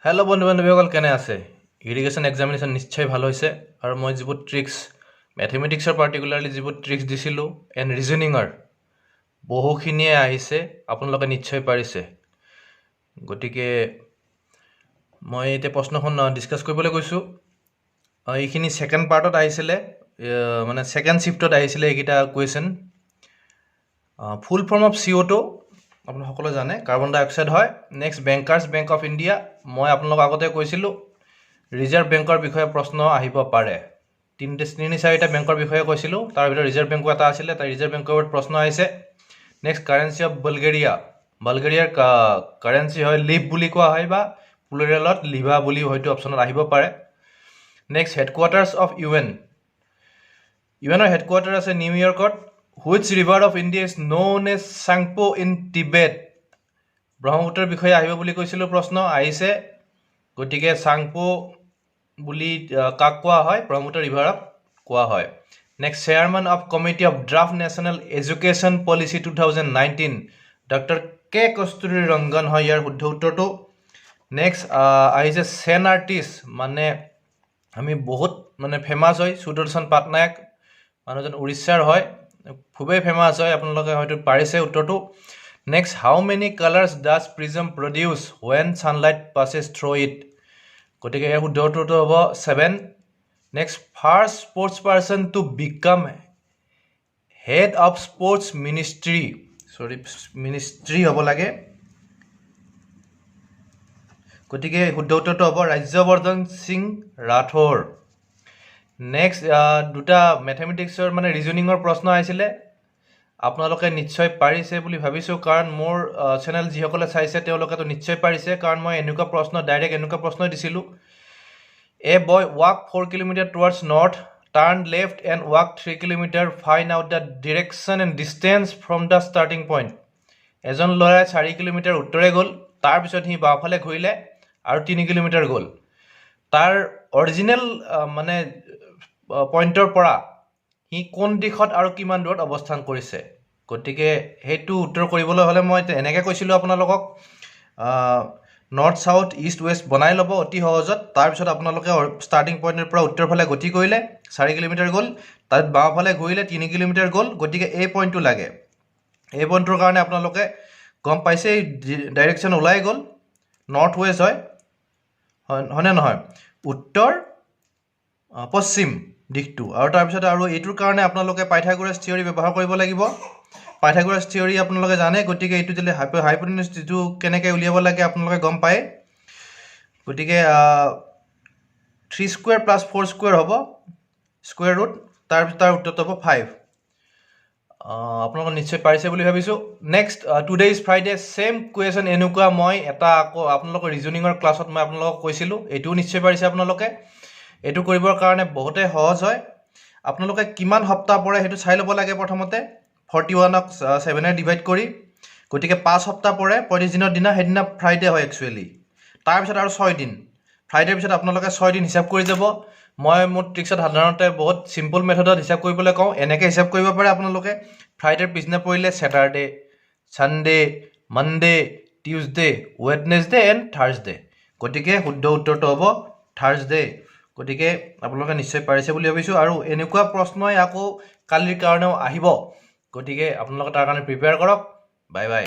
hello' বন্ধু বান্ধৱীসকল কেনে আছে ইৰিগেশ্যন এক্সামিনেশ্যন নিশ্চয় ভাল হৈছে আৰু মই যিবোৰ ট্ৰিক্স মেথমেটিক্সৰ পাৰ্টিকুলাৰলি যিবোৰ ট্ৰিক্স দিছিলোঁ এণ্ড ৰিজনিঙৰ বহুখিনিয়ে আহিছে আপোনালোকে নিশ্চয় পাৰিছে গতিকে মই এতিয়া প্ৰশ্নখন ডিছকাছ কৰিবলৈ গৈছোঁ এইখিনি ছেকেণ্ড পাৰ্টত আহিছিলে মানে ছেকেণ্ড শ্বিফ্টত আহিছিলে এইকেইটা question full form of CO2 আপুনি সকলোৱে জানে কাৰ্বন ডাই অক্সাইড হয় next bankers bank of India মই আপোনালোকক আগতে কৈছিলোঁ ৰিজাৰ্ভ বেংকৰ বিষয়ে প্ৰশ্ন আহিব পাৰে তিনি চাৰিটা বেংকৰ বিষয়ে কৈছিলোঁ তাৰ ভিতৰত ৰিজাৰ্ভ বেংকো এটা আছিলে তাৰ ৰিজাৰ্ভ বেংকৰ ওপৰত প্ৰশ্ন আহিছে নেক্সট কাৰেঞ্চি অফ বালগেৰিয়াৰ কাৰেঞ্চি হয় লিভ বুলি কোৱা হয় বা প্লুৰেলত লিভা বুলি হয়তো অপশ্যনত আহিব পাৰে নেক্সট হেডকোৱাৰ্টাৰ্ছ অফ ইউএনৰ হেডকোৱাৰ্টাৰ আছে নিউয়ৰ্কত which river of India is known as Tsangpo in Tibet ব্ৰহ্মপুত্ৰৰ বিষয়ে আহিব বুলি কৈছিলোঁ প্ৰশ্ন আহিছে গতিকে চাংপো বুলি কাক কোৱা হয় ব্ৰহ্মপুত্ৰ ৰিভাৰক কোৱা হয় next chairman of committee of draft national education policy 2019 doctor K Kasturi Rangan হয় ইয়াৰ শুদ্ধ উত্তৰটো নেক্সট আহিছে চেন আৰ্টিষ্ট মানে আমি বহুত মানে ফেমাছ হয় সুদৰ্শন পাটনায়ক মানুহজন উৰিষ্যাৰ হয় খুবেই ফেমাছ হয় আপোনালোকে হয়তো পাৰিছে উত্তৰটো next how many colours does prism produce when sunlight passes through it গতিকে ইয়াৰ শুদ্ধ উত্তৰটো হ'ব 7 next first sports person to become head of sports ministry হ'ব লাগে গতিকে শুদ্ধ উত্তৰটো হ'ব ৰাজ্যবৰ্ধন সিং ৰাথোৰ নেক্সট দুটা মেথমেটিক্সৰ মানে ৰিজনিঙৰ প্ৰশ্ন আহিছিলে আপোনালোকে নিশ্চয় পাৰিছে বুলি ভাবিছোঁ কাৰণ মোৰ চেনেল যিসকলে চাইছে তেওঁলোকেতো নিশ্চয় পাৰিছে কাৰণ মই এনেকুৱা প্ৰশ্ন ডাইৰেক্ট এনেকুৱা প্ৰশ্ন দিছিলোঁ a boy walk 4 kilometre towards north turn left and walk 3 kilometre find out the direction and distance from the starting point এজন ল'ৰাই 4 কিলোমিটাৰ উত্তৰে গ'ল তাৰপিছত সি বাওঁফালে ঘূৰিলে আৰু 3 কিলোমিটাৰ গ'ল তাৰ অৰিজিনেল মানে পইণ্টৰ পৰা সি কোন দিশত আৰু কিমান দূৰত অৱস্থান কৰিছে গতিকে সেইটো উত্তৰ কৰিবলৈ হ'লে মই এনেকৈ কৈছিলোঁ আপোনালোকক নৰ্থ চাউথ ইষ্ট ৱেষ্ট বনাই ল'ব অতি সহজত তাৰপিছত আপোনালোকে ষ্টাৰ্টিং পইণ্টৰ পৰা উত্তৰ ফালে গতি কৰিলে 4 কিলোমিটাৰ গ'ল তাত বাওঁফালে ঘূৰিলে 3 কিলোমিটাৰ গ'ল গতিকে এই পইণ্টটো লাগে এই পইণ্টটোৰ কাৰণে আপোনালোকে গম পাইছে এই ডাইৰেকশ্যন ওলাই গ'ল নৰ্থ ৱেষ্ট হয়নে নহয় উত্তৰ পশ্চিম দিশটো আৰু তাৰপিছত আৰু এইটোৰ কাৰণে আপোনালোকে পাইথাগোৰাছ থিয়ৰী ব্যৱহাৰ কৰিব লাগিব পাইথাগোৰাছ থিয়ৰী আপোনালোকে জানে গতিকে এইটো যদি হাইপোটেনিউছ যিটো কেনেকৈ উলিয়াব লাগে আপোনালোকে গম পায় গতিকে 3 স্কুৱেৰ প্লাছ 4 স্কুৱেৰ হ'ব স্কুৱেৰ ৰুট তাৰপিছত তাৰ উত্তৰটো হ'ব 5 আপোনালোকে নিশ্চয় পাৰিছে বুলি ভাবিছোঁ next today is Friday same question এনেকুৱা মই এটা আকৌ আপোনালোকৰ ৰিজনিঙৰ ক্লাছত মই আপোনালোকক কৈছিলোঁ এইটোও নিশ্চয় পাৰিছে আপোনালোকে এইটো কৰিবৰ কাৰণে বহুতেই সহজ হয় আপোনালোকে কিমান সপ্তাহ পৰে সেইটো চাই ল'ব লাগে প্ৰথমতে 41ক 7ৰে ডিভাইড কৰি গতিকে 5 সপ্তাহ পৰে 35 দিনৰ দিনা সেইদিনা ফ্ৰাইডে হয় একচুৱেলি তাৰপিছত আৰু 6 দিন ফ্ৰাইডেৰ পিছত আপোনালোকে 6 দিন হিচাপ কৰি যাব মই মোৰ ট্ৰিক্সত সাধাৰণতে বহুত চিম্পল মেথডত হিচাপ কৰিবলৈ কওঁ এনেকৈ হিচাপ কৰিব পাৰে আপোনালোকে ফ্ৰাইডেৰ পিছদিনা পৰিলে Saturday Sunday Monday Tuesday Wednesday and Thursday গতিকে শুদ্ধ উত্তৰটো হ'ব থাৰ্ছডে গতিকে আপোনালোকে নিশ্চয় পাৰিছে বুলি ভাবিছোঁ আৰু এনেকুৱা প্ৰশ্নই আকৌ কালিৰ কাৰণেও আহিব গতিকে আপোনালোকে তাৰ কাৰণে প্ৰিপেয়াৰ কৰক বাই বাই